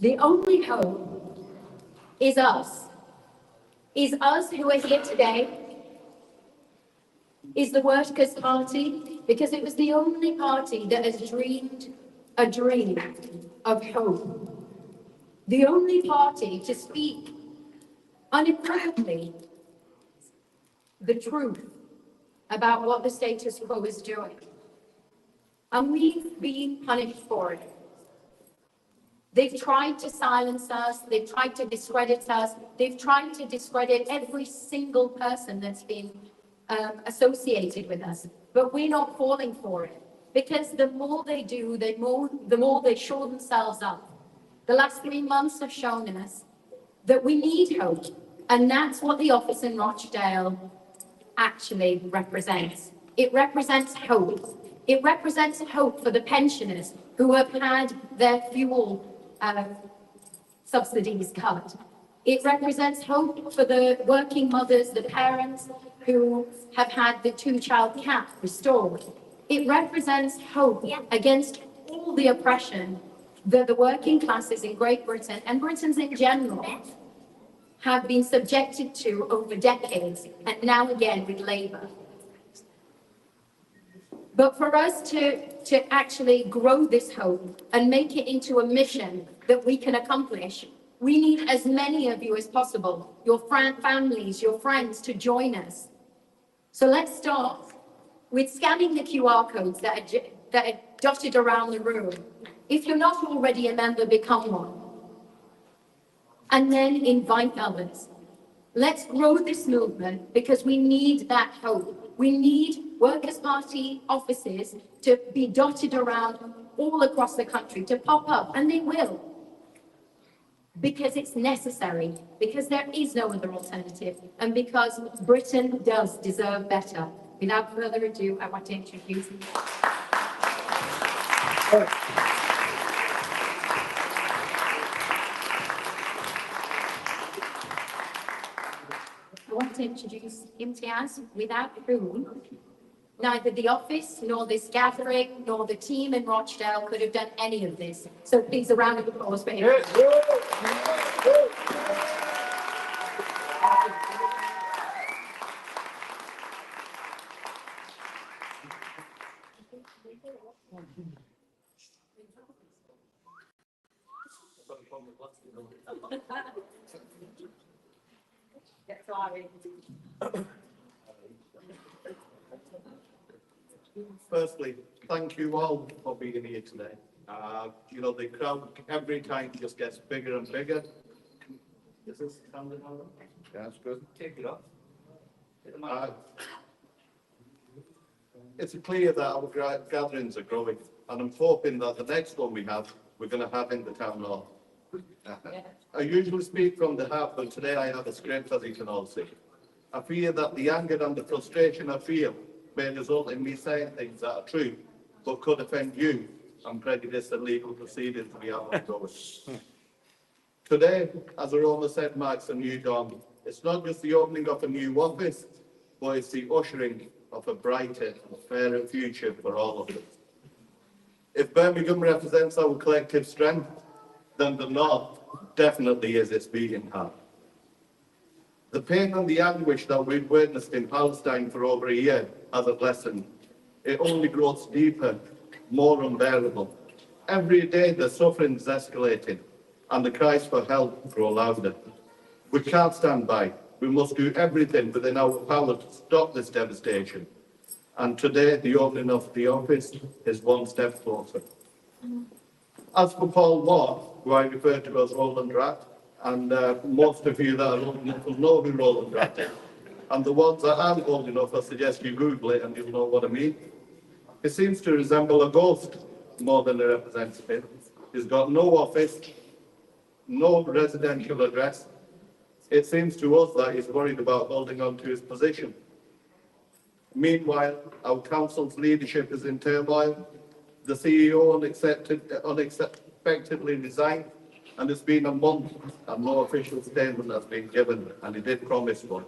The only hope is us who are here today, is the Workers' Party, because it was the only party that has dreamed a dream of hope. The only party to speak unequivocally the truth about what the status quo is doing. And we've been punished for it. They've tried to silence us, they've tried to discredit us, they've tried to discredit every single person that's been associated with us. But we're not falling for it, because the more they do, the more they show themselves up. The last 3 months have shown us that we need hope, and that's what the office in Rochdale actually represents. It represents hope. It represents hope for the pensioners who have had their fuel subsidies cut. It represents hope for the working mothers, the parents who have had the 2-child cap restored. It represents hope against all the oppression that the working classes in Great Britain and Britons in general have been subjected to over decades, and now again with Labour. But for us to actually grow this hope and make it into a mission that we can accomplish, we need as many of you as possible, your families, your friends, to join us. So let's start with scanning the QR codes that are dotted around the room. If you're not already a member, become one. And then invite others. Let's grow this movement, because we need that hope. We need Workers' Party offices to be dotted around all across the country, to pop up, and they will. Because it's necessary, because there is no other alternative, and because Britain does deserve better. Without further ado, I want to introduce Imtiaz, without whom neither the office, nor this gathering, nor the team in Rochdale could have done any of this. So please, a round of applause for him. Firstly, thank you all for being here today. You know, the crowd every time just gets bigger and bigger. Is this sounding all right? Yeah, that's good. Take it off. It's clear that our gatherings are growing, and I'm hoping that the next one we're going to have in the town hall. I usually speak from the heart, but today I have a script, as you can all see. I fear that the anger and the frustration I feel may result in me saying things that are true, but could offend you and prejudice the legal proceedings we are ongoing. Today, as Aroma said, marks a new dawn. It's not just the opening of a new office, but it's the ushering of a brighter, fairer future for all of us. If Birmingham represents our collective strength, then the North definitely is its beating heart. The pain and the anguish that we've witnessed in Palestine for over a year hasn't lessened. It only grows deeper, more unbearable. Every day the suffering is escalating, and the cries for help grow louder. We can't stand by. We must do everything within our power to stop this devastation. And today, the opening of the office is one step closer. As for Paul Moore, who I refer to as Roland Rat, and most of you that are old enough will know who Roland Rat is. And the ones that aren't old enough, I suggest you Google it and you'll know what I mean. He seems to resemble a ghost more than a representative. He's got no office, no residential address. It seems to us that he's worried about holding on to his position. Meanwhile, our council's leadership is in turmoil. The CEO unexpectedly resigned, and it's been a month and no official statement has been given, and he did promise one.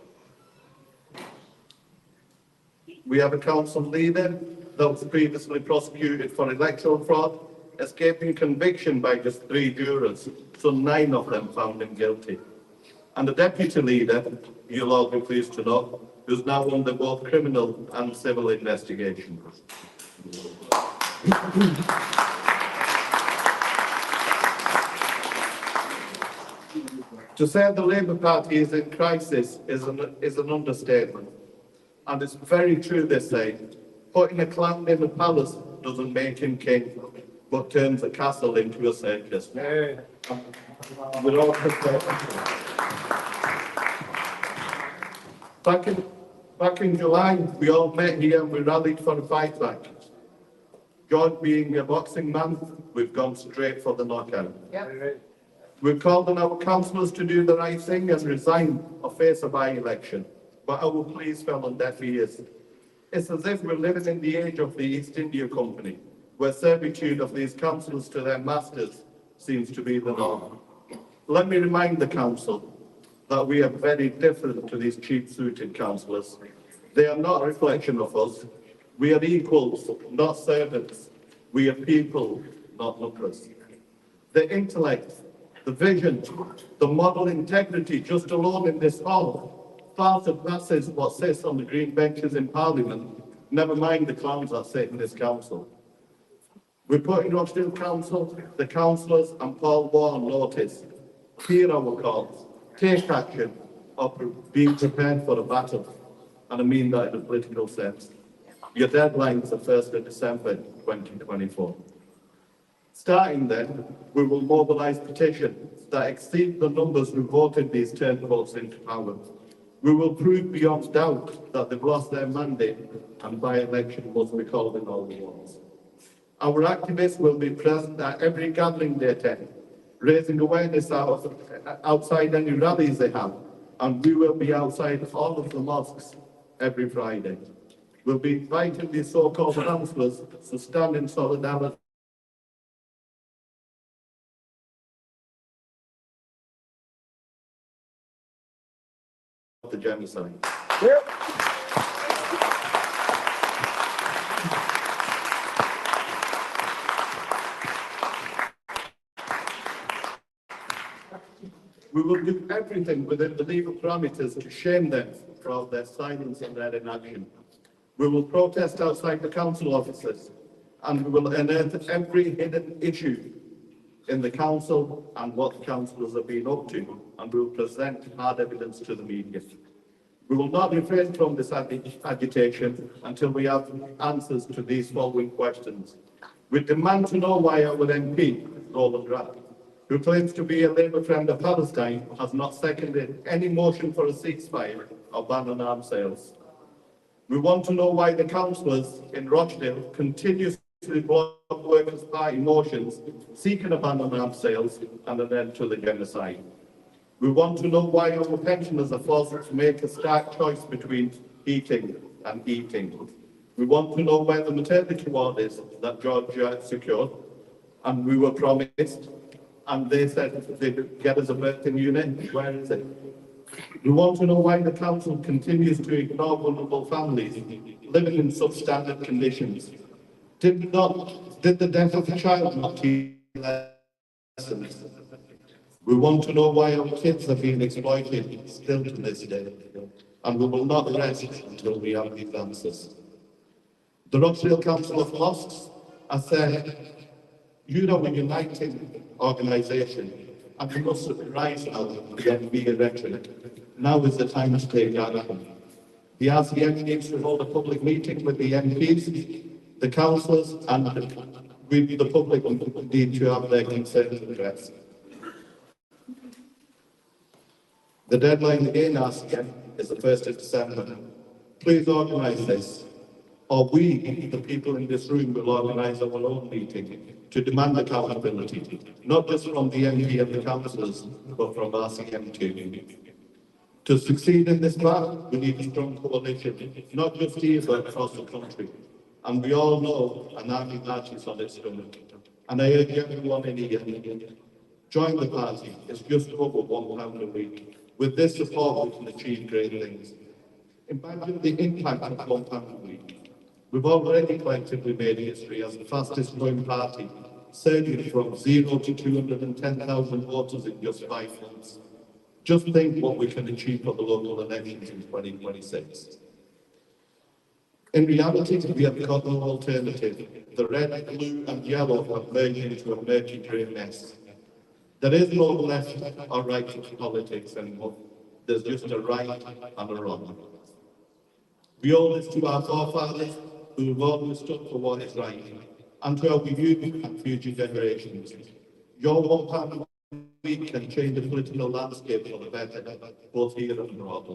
We have a council leader that was previously prosecuted for electoral fraud, escaping conviction by just 3 jurors, so 9 of them found him guilty. And the deputy leader, you'll all be pleased to know, who's now under both criminal and civil investigation. To say the Labour Party is in crisis is an understatement. And it's very true, they say. Putting a clown in a palace doesn't make him king, but turns a castle into a circus. Yeah. We're all prepared. Back in July, we all met here and we rallied for a fight back. George being a boxing man, we've gone straight for the knockout. Yep. We've called on our councillors to do the right thing and resign or face a by-election, but our pleas fell on deaf ears. It's as if we're living in the age of the East India Company, where servitude of these councillors to their masters seems to be the norm. Let me remind the council that we are very different to these cheap-suited councillors. They are not a reflection of us. We are equals, not servants. We are people, not numbers. The intellect, the vision, the moral integrity just alone in this hall far surpasses what sits on the green benches in Parliament, never mind the clowns that sit in this council. We put in Rochdale Council, the councillors and Paul Warren notice. Hear our calls, take action, or be prepared for a battle. And I mean that in a political sense. Your deadline is the 1st of December 2024. Starting then, we will mobilise petitions that exceed the numbers who voted these turncoats into power. We will prove beyond doubt that they've lost their mandate and by-election must be called in all at once. Our activists will be present at every gathering they attend, raising awareness outside any rallies they have, and we will be outside all of the mosques every Friday. We'll be inviting these so-called councillors to stand in solidarity of the genocide. Yep. We will do everything within the legal parameters to shame them for their silence and their inaction. We will protest outside the council offices, and we will unearth every hidden issue in the council and what the councillors have been up to, and we will present hard evidence to the media. We will not refrain from this agitation until we have answers to these following questions. We demand to know why our MP, Roland Rapp, who claims to be a Labour friend of Palestine, has not seconded any motion for a ceasefire or ban on arms sales. We want to know why the councillors in Rochdale continuously block Workers' Party motions seeking a ban on arms sales and an end to the genocide. We want to know why our pensioners are forced to make a stark choice between eating and eating. We want to know where the maternity ward is that George secured, and we were promised, and they said they'd get us a birthing unit. Where is it? We want to know why the council continues to ignore vulnerable families living in substandard conditions. Did the death of a child not teach lessons? We want to know why our kids are being exploited still to this day, and we will not rest until we have these answers. The Rochdale Council of Mosques, I said, you know, a united organisation, and we must rise now and be a rhetoric. Now is the time to take action. The RCM needs to hold a public meeting with the MPs, the councillors, and we, the public, need to have their concerns addressed. The deadline again, RCM, is the 1st of December. Please organise this, or we, the people in this room, will organise our own meeting to demand accountability, not just from the MP and the councillors, but from RCM too. To succeed in this path, we need a strong coalition, not just here, but across the country. And we all know an army marches on its stomach. And I urge everyone in here, join the party. It's just over £1 a week. With this support, we can achieve great things. Imagine the impact of £1 a week. We've already collectively made history as the fastest growing party surging from 0 to 210,000 voters in just 5 months. Just think what we can achieve for the local elections in 2026. In reality, we have got no alternative. The red, blue and yellow have merged into a murky grey mess. There is no left or right to politics anymore. There's just a right and a wrong. We owe this to our forefathers who have always stood for what is right, and to our youth and future generations. Your one pound a week can change the political landscape for the better, both here and abroad,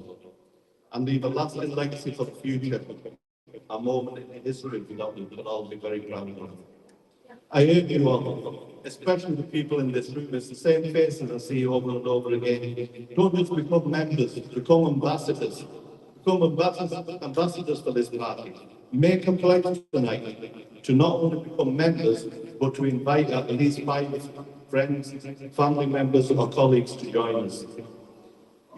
and leave a lasting legacy for the future, a moment in history that we can all be very proud of. I urge you all, especially the people in this room, it's the same faces I see over and over again. Don't just become members, become ambassadors. Become ambassadors for this party. Make a pledge tonight to not only become members, but to invite at least 5 friends, family members or colleagues to join us.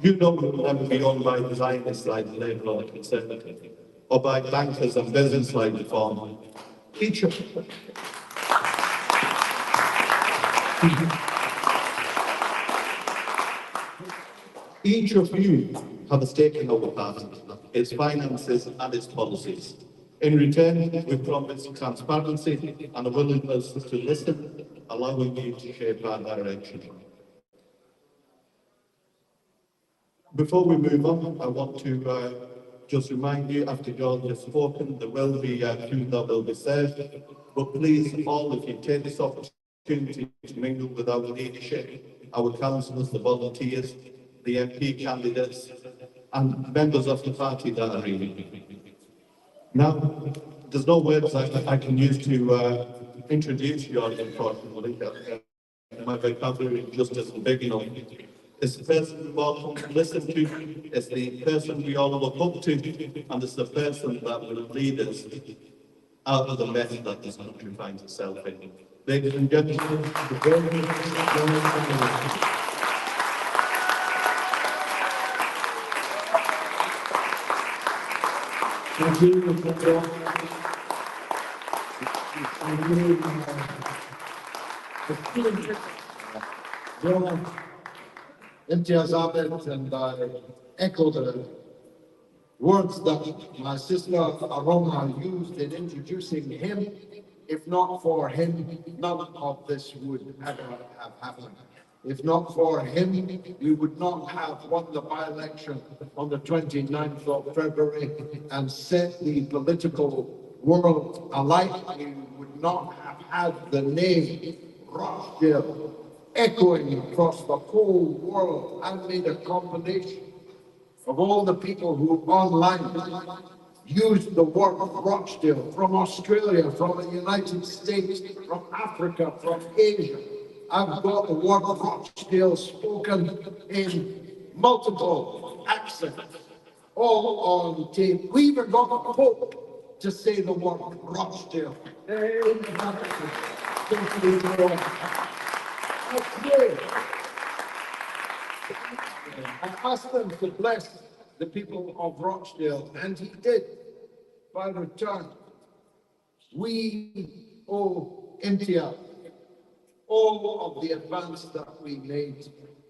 You know we will never be owned by designers like Labour or the Conservative, or by bankers and business like the Reform. Each of you have a stake in our party, its finances and its policies. In return, we promise transparency and a willingness to listen, allowing you to shape our direction. Before we move on, I want to just remind you, after George has spoken, there will be food that will be served. But please, all of you, take this opportunity to mingle with our leadership, our councillors, the volunteers, the MP candidates, and members of the party that are here. Now, there's no words I can use to introduce you all, unfortunately. My vocabulary just isn't big enough. It's the person we all come to listen to, it's the person we all look up to, and it's the person that will lead us out of the mess that this country finds itself in. Ladies and gentlemen, the Thank you, Imtiaz Ahmed, and I echo the words that my sister Aroma used in introducing him. If not for him, none of this would ever have happened. If not for him, we would not have won the by-election on the 29th of February and set the political world alight. We would not have had the name Rochdale echoing across the whole world. I made a compilation of all the people who online used the word Rochdale, from Australia, from the United States, from Africa, from Asia. I've got the word Rochdale spoken in multiple accents, all on tape. We even got the Pope to say the word Rochdale. I asked them to bless the people of Rochdale, and he did by return. We owe India all of the advance that we made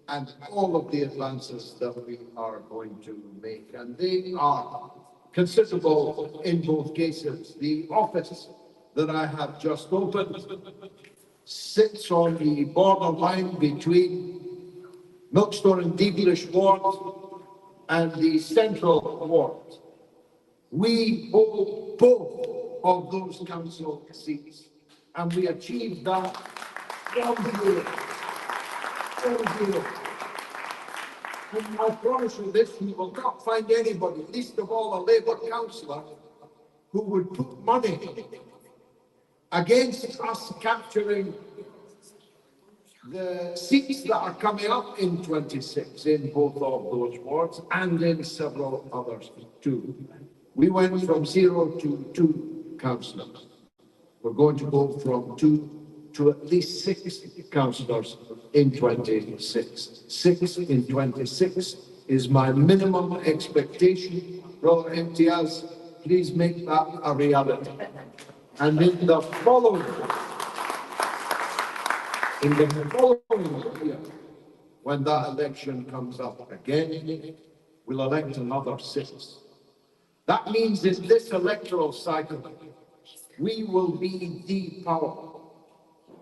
and all of the advances that we are going to make. And they are considerable in both cases. The office that I have just opened sits on the borderline between Milkstone and Deeglish Ward and the Central Ward. We owe both of those council seats, and we achieved that from zero. And I promise you this, you will not find anybody, least of all a Labour councillor, who would put money against us capturing the seats that are coming up in 26 in both of those wards and in several others too. We went from 0 to 2 councillors. We're going to go from 2 to at least 6 councillors in 26. 6 in 26 is my minimum expectation. Brother Imtiaz, please make that a reality. And in the following In the following year, when that election comes up again, we'll elect another 6. That means in this electoral cycle, we will be the power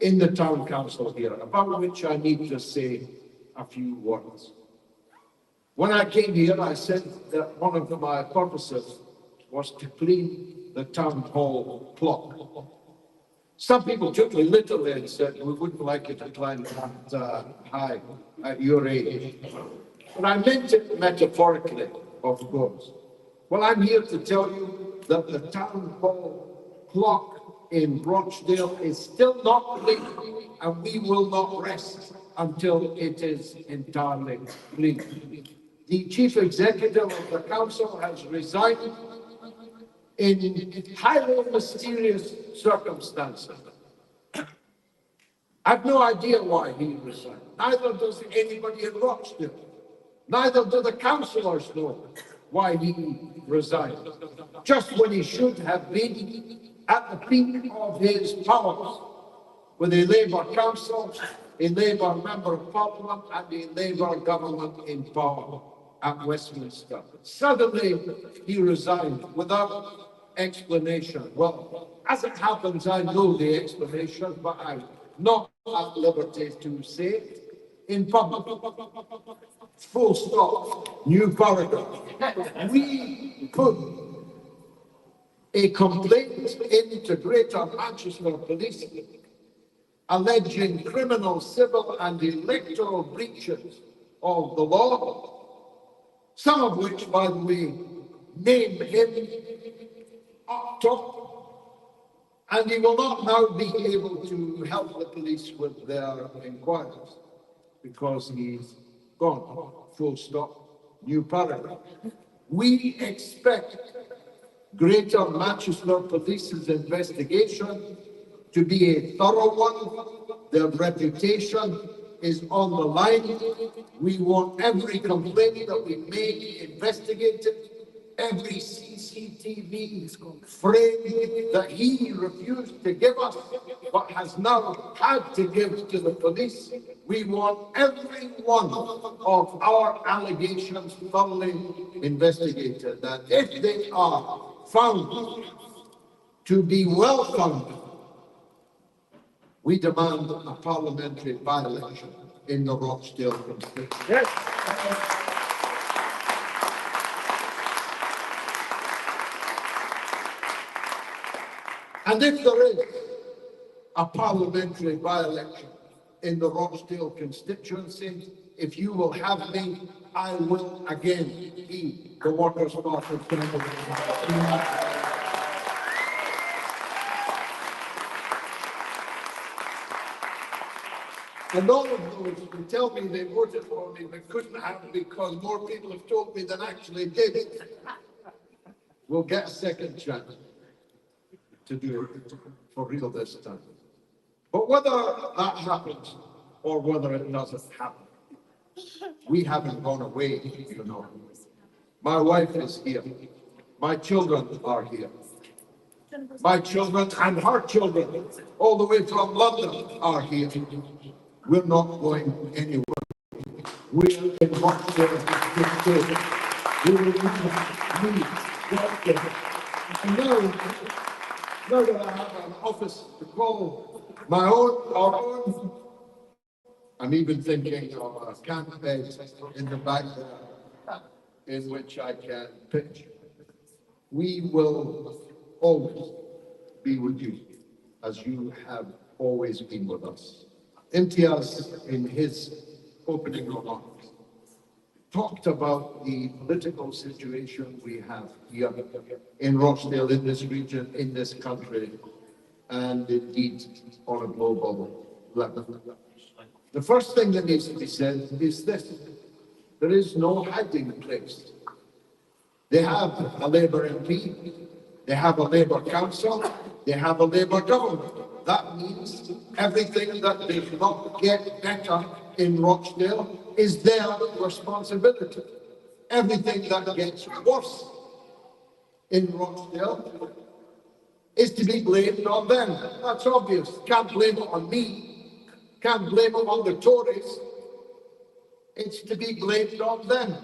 in the town council here, about which I need to say a few words. When I came here, I said that one of my purposes was to clean the town hall clock. Some people took me literally and said, we wouldn't like you to climb that high at your age. But I meant it metaphorically, of course. Well, I'm here to tell you that the town hall clock in Rochdale is still not clean, and we will not rest until it is entirely clean. The chief executive of the council has resigned in highly mysterious circumstances. I've no idea why he resigned. Neither does anybody in Rochdale. Neither do the councillors know why he resigned. Just when he should have been at the peak of his powers, with a Labour council, a Labour member of Parliament, and a Labour government in power at Westminster. Suddenly, he resigned without explanation. Well, as it happens, I know the explanation, but I'm not at liberty to say it in public. Full stop. New paragraph. We put a complaint into Greater Manchester Police alleging criminal, civil and electoral breaches of the law, some of which, by the way, name him up top, and he will not now be able to help the police with their inquiries because he's gone. Full stop. New paragraph. We expect Greater Manchester Police's investigation to be a thorough one. Their reputation is on the line. We want every complaint that we make investigated, every CCTV frame that he refused to give us, but has now had to give to the police. We want every one of our allegations thoroughly investigated, that if they are found to be well founded, we demand a parliamentary by-election in the Rochdale constituency. Yes. And if there is a parliamentary by-election in the Rochdale constituency, if you will have me, I will again be the Workers' Party candidate. And all of those who tell me they voted for me but couldn't have because more people have told me than actually did it, will get a second chance to do it for real this time. But whether that happens or whether it doesn't happen, we haven't gone away, you know. My wife is here. My children are here. My children and her children, all the way from London, are here. We're not going anywhere. We're in Rochdale. We will meet Rochdale. And now that I have an office to call my own, our own, I'm even thinking of a camp bed in the back there in which I can pitch. We will always be with you as you have always been with us. Imtiaz, in his opening remarks, talked about the political situation we have here in Rochdale, in this region, in this country, and indeed on a global level. The first thing that needs to be said is this: there is no hiding place. They have a Labour MP, they have a Labour council, they have a Labour government. That means everything that does not get better in Rochdale is their responsibility. Everything that gets worse in Rochdale is to be blamed on them. That's obvious. Can't blame it on me. can't blame it on the Tories. It's to be blamed on them.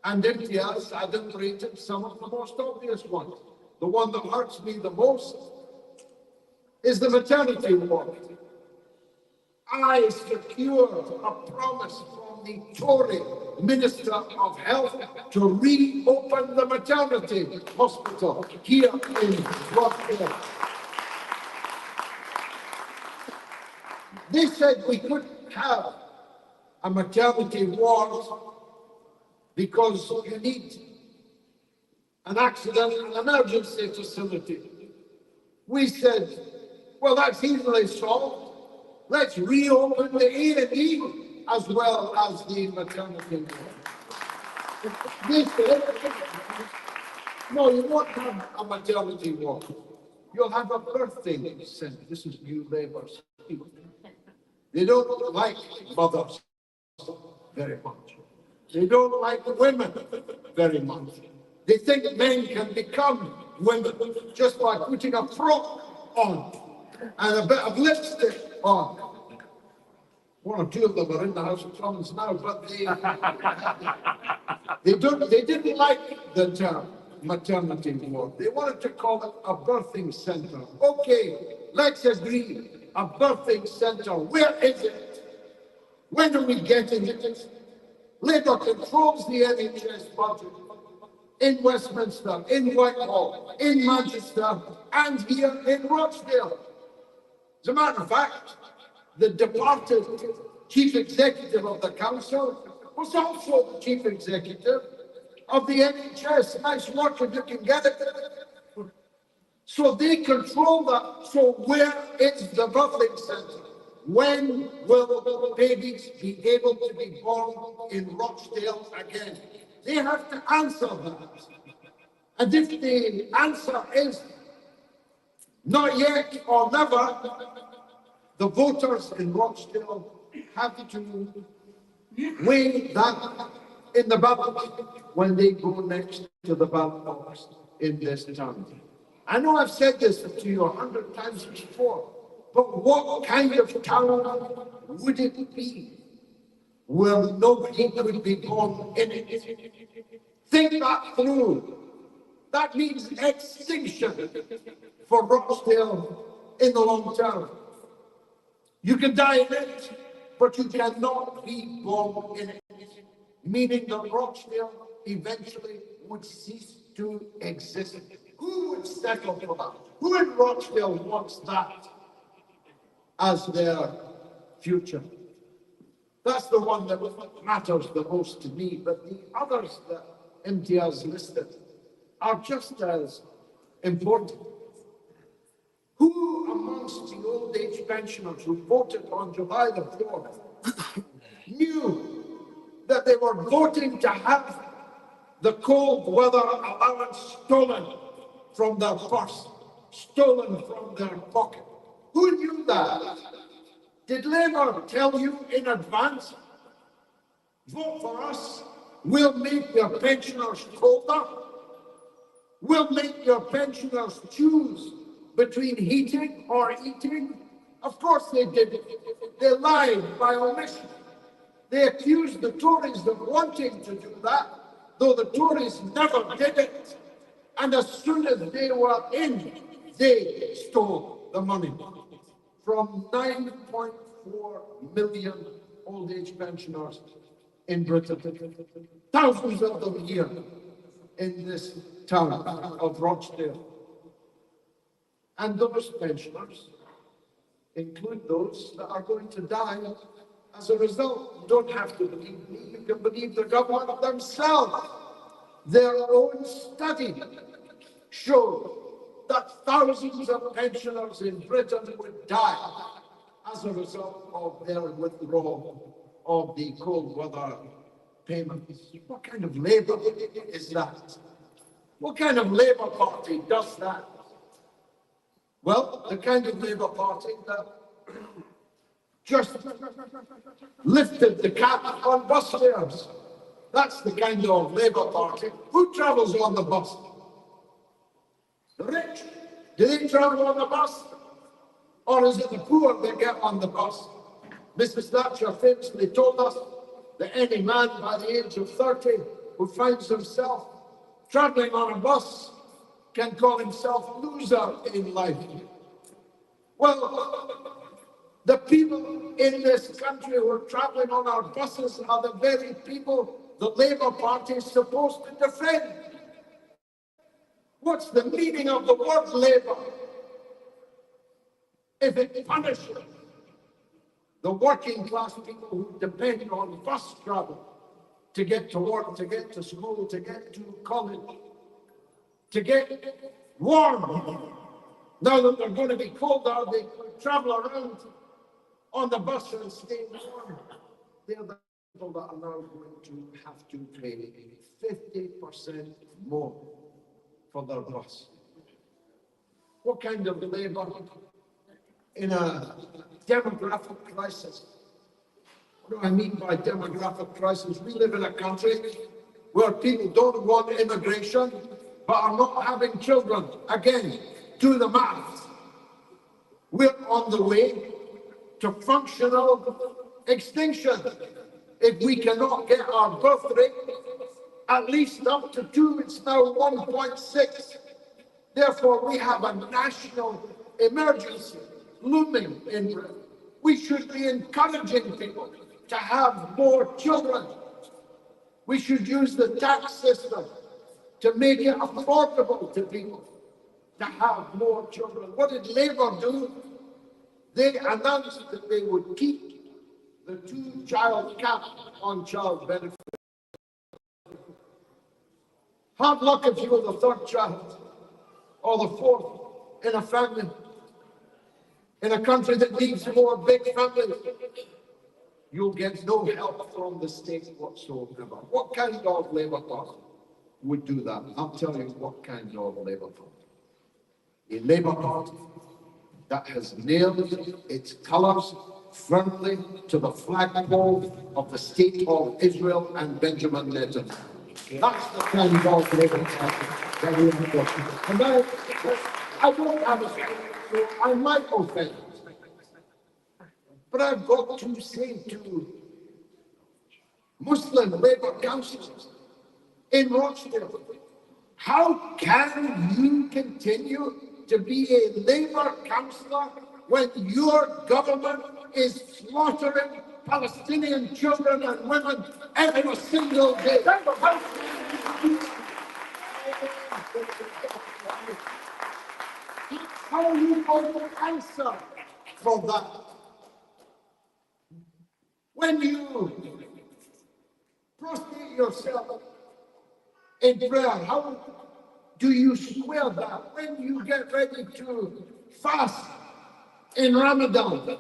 And Imtiaz adumbrated some of the most obvious ones. The one that hurts me the most is the maternity ward. I secured a promise from the Tory Minister of Health to reopen the maternity hospital here in Rochdale. They said we couldn't have a maternity ward because you need an accident and emergency facility. We said, well, that's easily solved. Let's reopen the A&E as well as the maternity ward. They said, no, you won't have a maternity ward. You'll have a birthing centre. This is New Labour's. They don't like mothers very much. They don't like women very much. They think men can become women just by putting a frock on and a bit of lipstick on. One or two of them are in the House of Commons now, but they didn't like the term maternity ward. They wanted to call it a birthing centre. Okay, let's agree. A birthing centre. Where is it? When are we getting it? Labour controls the NHS budget in Westminster, in Whitehall, in Manchester, and here in Rochdale. As a matter of fact, the departed chief executive of the council was also the chief executive of the NHS. Nice work if you can get it. So they control that. So where is the birthing centre? When will babies be able to be born in Rochdale again? They have to answer that. And if the answer is not yet or never, the voters in Rochdale have to weigh that in the ballot when they go next to the ballot box in this town. I know I've said this to you 100 times before, but what kind of town would it be where nobody could be born in it? Think that through. That means extinction for Rochdale in the long term. You can die in it, but you cannot be born in it, meaning that Rochdale eventually would cease to exist. Who would settle for that? Who in Rochdale wants that as their future? That's the one that matters the most to me, but the others that Imtiaz listed are just as important. Who amongst the old age pensioners who voted on July the 4th knew that they were voting to have the cold weather allowance stolen from their purse, stolen from their pocket? Who knew that? Did Labour tell you in advance, vote for us, we'll make your pensioners colder, we'll make your pensioners choose between heating or eating? Of course they didn't. They lied by omission. They accused the Tories of wanting to do that, though the Tories never did it. And as soon as they were in, they stole the money from 9.4 million old age pensioners in Britain. Thousands of them here in this town of Rochdale. And those pensioners include those that are going to die as a result. You don't have to believe me, you can believe the government themselves. Their own study showed that thousands of pensioners in Britain would die as a result of their withdrawal of the cold weather payments. What kind of Labour is that? What kind of Labour Party does that? Well, the kind of Labour Party that just lifted the cap on bus fares. That's the kind of Labour Party. Who travels on the bus? The rich. Do they travel on the bus? Or is it the poor that get on the bus? Mrs. Thatcher famously told us that any man by the age of 30 who finds himself travelling on a bus can call himself a loser in life. Well, the people in this country who are travelling on our buses are the very people the Labour Party is supposed to defend. What's the meaning of the word Labour if it punishes the working class people who depend on bus travel to get to work, to get to school, to get to college, to get warm? Now that they're going to be colder, they travel around on the bus and stay warm. They're the people that are now going to have to pay 50% more for their bus. What kind of labour in a demographic crisis? What do I mean by demographic crisis? We live in a country where people don't want immigration, but are not having children. Again, do the math. We're on the way to functional extinction if we cannot get our birth rate at least up to 2. It's now 1.6. Therefore, we have a national emergency looming in Britain. We should be encouraging people to have more children. We should use the tax system to make it affordable to people to have more children. What did Labour do? They announced that they would keep the 2-child cap on child benefit. Hard luck if you were the 3rd child or the 4th in a family, in a country that needs more big families. You'll get no help from the state whatsoever. What kind of Labour Party would do that? I'll tell you what kind of Labour Party. A Labour Party that has nailed its colours firmly to the flagpole of the State of Israel and Benjamin Netanyahu. That's the kind of Labour Party that we are working. And I don't have a say, so I might offend. But I've got to say to Muslim Labour councillors in Rochdale, how can you continue to be a Labour councillor when your government is slaughtering Palestinian children and women every single day? How are you going to answer for that? When you prostrate yourself in prayer, how do you square that? When you get ready to fast in Ramadan,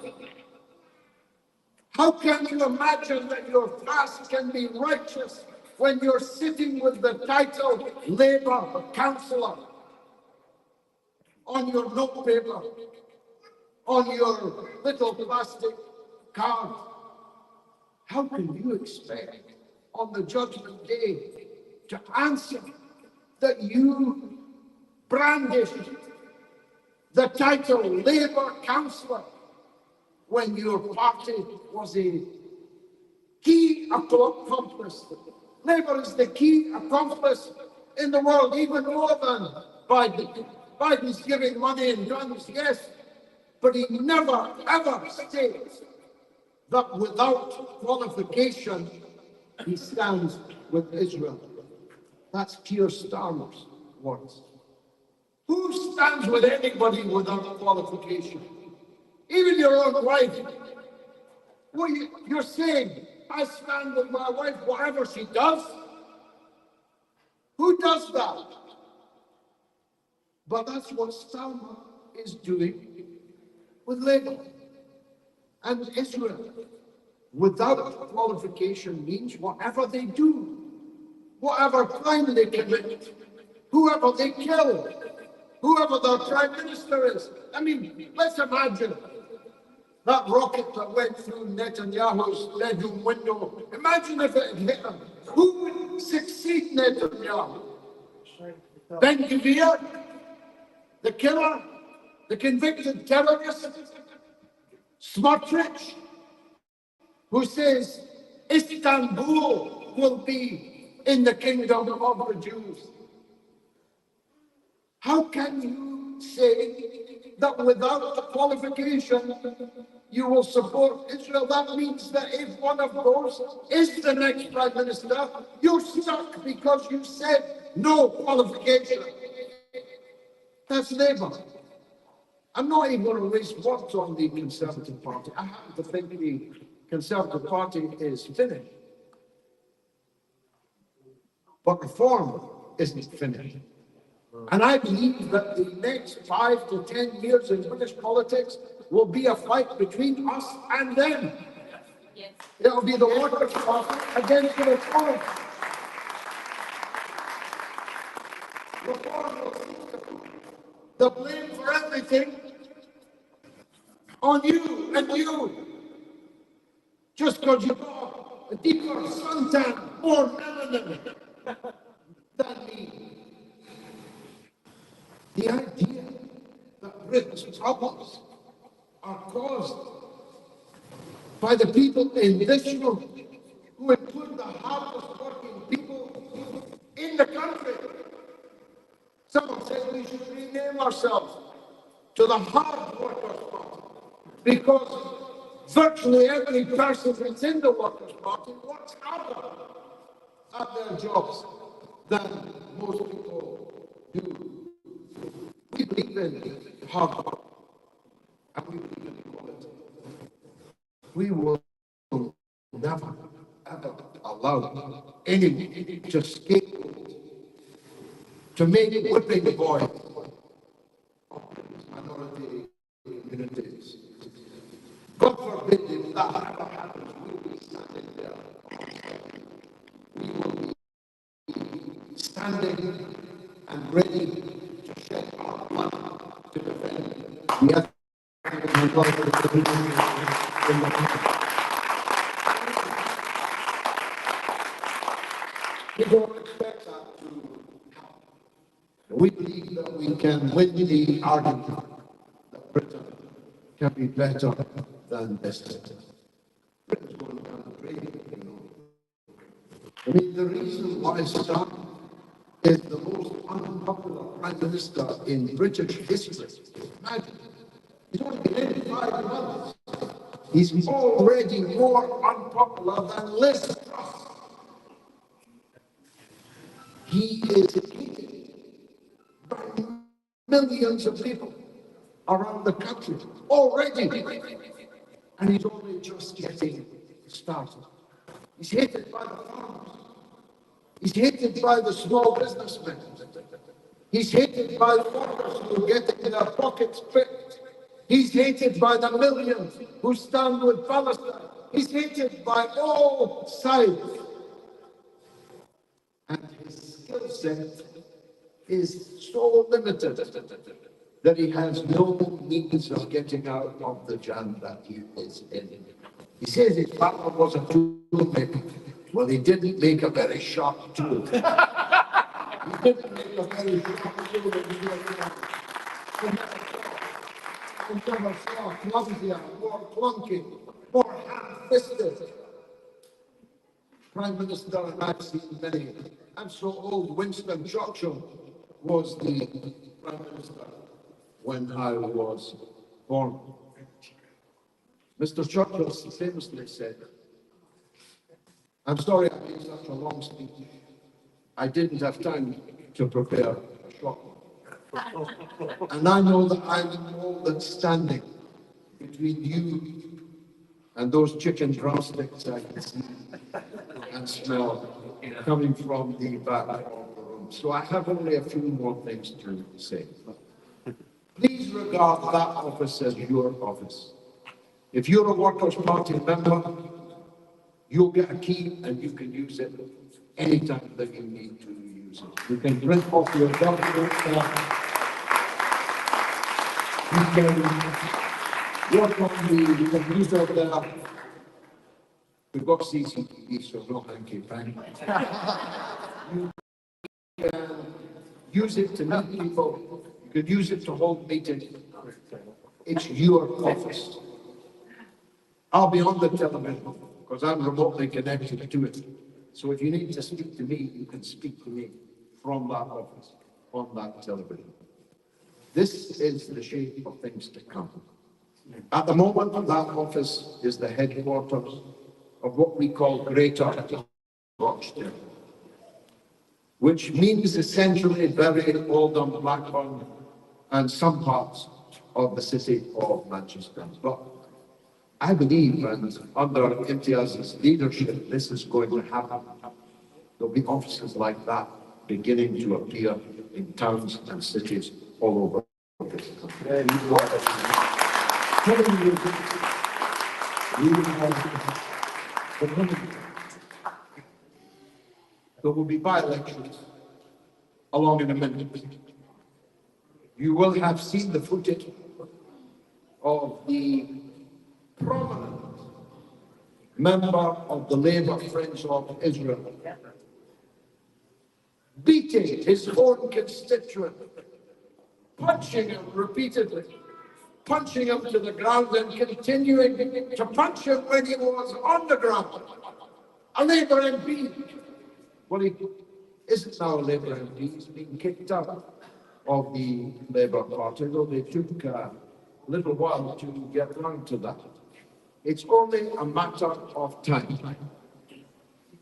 how can you imagine that your fast can be righteous when you're sitting with the title Labour Councillor on your note paper, on your little plastic card? How can you expect on the judgment day to answer that you brandished the title Labour Councillor when your party was a key accomplice? Labour is the key accomplice in the world, even more than Biden. Biden's giving money and guns, yes, but he never ever states that without qualification he stands with Israel. That's Keir Starmer's words. Who stands with anybody without qualification? Even your own wife. Well, you're saying, I stand with my wife, whatever she does? Who does that? But that's what Starmer is doing with Labour and Israel. Without qualification means whatever they do, whatever crime they commit, whoever they kill, whoever their prime minister is. I mean, let's imagine that rocket that went through Netanyahu's bedroom window. Imagine if it had hit him. Who would succeed Netanyahu? Ben Gvir, the killer, the convicted terrorist, Smotrich, who says Istanbul will be in the kingdom of the Jews. How can you say that without the qualification you will support Israel? That means that if one of those is the next prime minister, you're stuck because you said no qualification. That's Labour. I'm not even going to waste words on the Conservative Party. I happen to think the Conservative Party is finished. But reform isn't finished. And I believe that the next 5 to 10 years in British politics will be a fight between us and them. Yes. It'll be the Workers' Party against the Reform. Reform will seek to put the blame for everything on you and you. Just because you've got a deeper suntan, more melanin than me. The idea that Britain's problems are caused by the people in this room, who include the hardest working people in the country. Someone said we should rename ourselves to the Hard Workers Party, because virtually every person that's in the Workers' Party works harder at their jobs than most people do. We believe in hard work, and we believe in equality. We will never, ever allow anyone to scapegoat, to make whipping boys of minority communities. God forbid if that ever happens, we will be standing there. We will be standing and ready to shed our blood to defend the ethics and rights of the people in the country. We don't expect that to happen. We believe that we can win the argument that Britain can be better than this. Britain's going down the drain, you know. I mean, the reason why Stark is the most unpopular prime minister in British history. Imagine, he's only been in 5 months. He's already more unpopular than Liz Truss. He is hated by millions of people around the country already. And he's only just getting started. He's hated by the farmers. He's hated by the small businessmen. He's hated by the workers who are getting their pockets picked. He's hated by the millions who stand with Palestine. He's hated by all sides. And his skill set is so limited that he has no means of getting out of the jam that he is in. He says his father was a toolmaker. Well, he didn't make a very sharp tool. He didn't make a very sharp tool. I never saw clumsier, more clunky, more ham-fisted prime minister, and I've seen many. I'm so old. Winston Churchill was the prime minister when I was born. Mr. Churchill famously said, I'm sorry I made such a long speech. I didn't have time to prepare a short one. And I know that I'm all that's standing between you and those chicken drumsticks I can see and smell coming from the back of the room. So I have only a few more things to say. Please regard that office as your office. If you're a Workers' Party member, you'll get a key and you can use it anytime that you need to use it. You can print off your document. You can work on the computer there. We've got CCTV, so no hanky-panky. You can use it to meet people. You can use it to hold meetings. It's your office. I'll be on the television because I'm remotely connected to it. So if you need to speak to me, you can speak to me from that office, on that television. This is the shape of things to come. At the moment, that office is the headquarters of what we call Greater Rochdale, which means essentially Bury, Oldham, Blackburn, and some parts of the city of Manchester. But I believe, and under Imtiaz's leadership, this is going to happen. There'll be offices like that beginning to appear in towns and cities all over this country. There will be by-elections along in a minute. You will have seen the footage of the prominent member of the Labour Friends of Israel beating his own constituent, punching him repeatedly, punching him to the ground and continuing to punch him when he was on the ground. A Labour MP. Well, he isn't now a Labour MP, he's been kicked out of the Labour Party, though they took a little while to get round to that. It's only a matter of time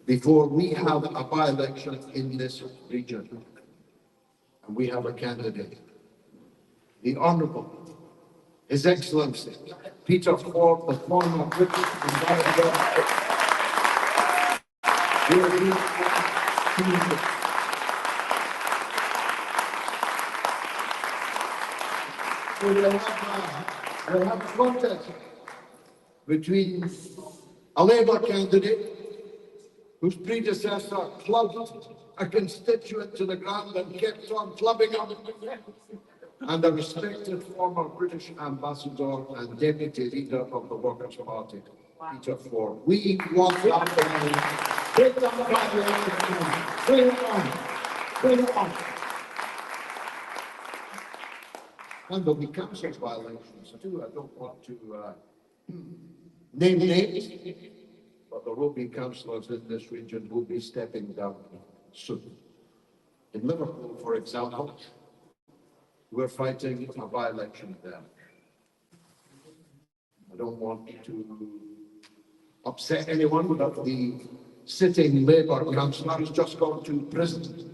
before we have a by-election in this region. And we have a candidate, the Honourable, His Excellency, Peter Ford, the former British Ambassador. We'll have a contest between a Labour candidate whose predecessor clubbed a constituent to the ground and kept on clubbing him, and a respected former British ambassador and deputy leader of the Workers' Party, Peter Ford. We want that. Bring it on. Bring it on. And there'll be council by-elections too. I don't want to name names, but there will be councillors in this region who will be stepping down soon. In Liverpool, for example, we're fighting a by-election there. I don't want to upset anyone, but the sitting Labour councillor has just gone to prison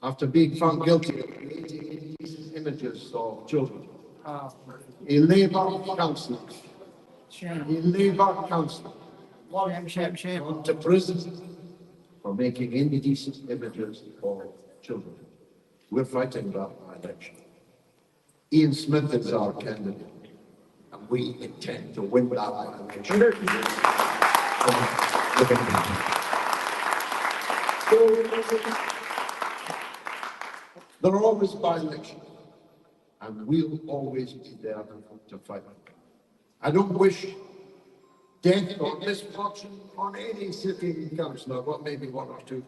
after being found guilty of creating images of children. A Labour councillor. A Labour councillor. Gone to prison for making indecent images of children. We're fighting that by-election. Ian Smith is our candidate, and we intend to win that by-election. There are always by-elections, and we'll always be there to fight. I don't wish death or misfortune on any sitting councillor, well, maybe one or two.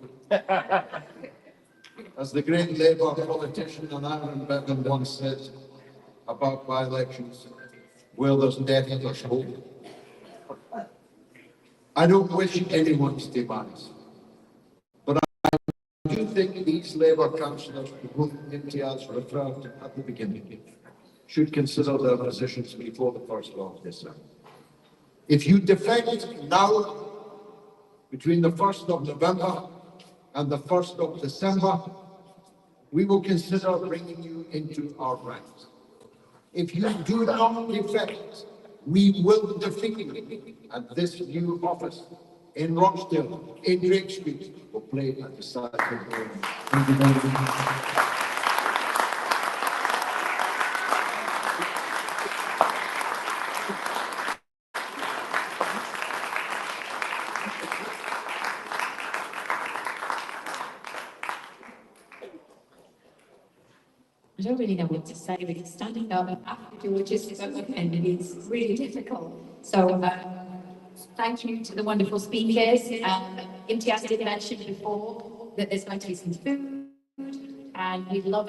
As the great Labour politician and Aaron Bevan once said about by-elections, where there's death, there's hope. I don't wish anyone's demise, but I do think these Labour councillors to whom Imtiaz referred to at the beginning should consider their positions before the 1st of December. If you defect now, between the 1st of November and the 1st of December, we will consider bringing you into our ranks. If you do not defect, we will defeat you, and this new office in Rochdale, in Drake Street, will play a decisive role. Thank you very much. I don't really know what to say because standing up after George's spoken is really difficult. So thank you to the wonderful speakers. Imtiaz did mention before that there's going to be some food and we love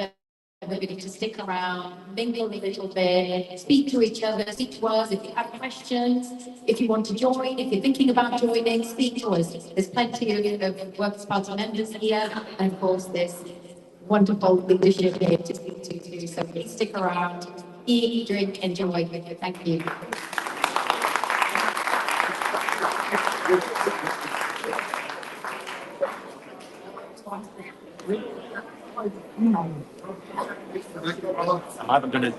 everybody to stick around, mingle a little bit, speak to each other, speak to us if you have questions, if you want to join, if you're thinking about joining, speak to us. There's plenty of Workers' Party members here, and of course there's wonderful leadership here to speak to too. So please stick around, eat, drink, enjoy. Thank you. I'm gonna.